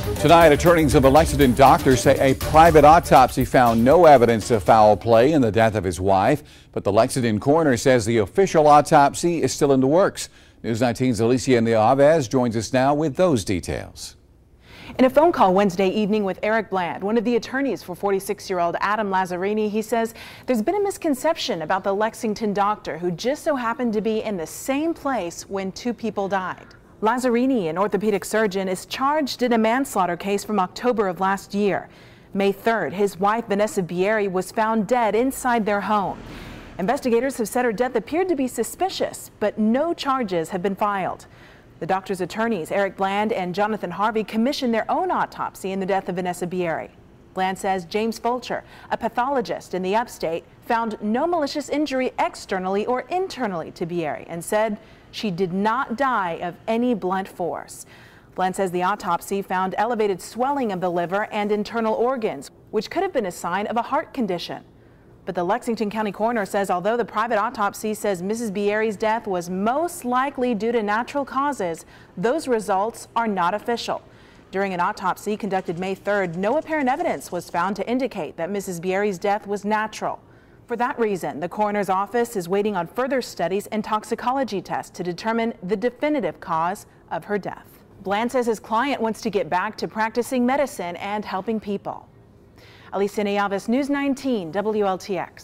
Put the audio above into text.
Tonight, attorneys of a Lexington doctor say a private autopsy found no evidence of foul play in the death of his wife, but the Lexington coroner says the official autopsy is still in the works. News 19's Alicia Nieves joins us now with those details. In a phone call Wednesday evening with Eric Bland, one of the attorneys for 46-year-old Adam Lazzarini, he says there's been a misconception about the Lexington doctor who just so happened to be in the same place when two people died. Lazzarini, an orthopedic surgeon, is charged in a manslaughter case from October of last year. May 3rd, his wife Vanessa Bieri was found dead inside their home. Investigators have said her death appeared to be suspicious, but no charges have been filed. The doctor's attorneys, Eric Bland and Jonathan Harvey, commissioned their own autopsy in the death of Vanessa Bieri. Bland says James Fulcher, a pathologist in the upstate, found no malicious injury externally or internally to Bieri and said she did not die of any blunt force. Bland says the autopsy found elevated swelling of the liver and internal organs, which could have been a sign of a heart condition. But the Lexington County coroner says although the private autopsy says Mrs. Bieri's death was most likely due to natural causes, those results are not official. During an autopsy conducted May 3rd, no apparent evidence was found to indicate that Mrs. Bieri's death was natural. For that reason, the coroner's office is waiting on further studies and toxicology tests to determine the definitive cause of her death. Bland says his client wants to get back to practicing medicine and helping people. Alicia Nieves, News 19, WLTX.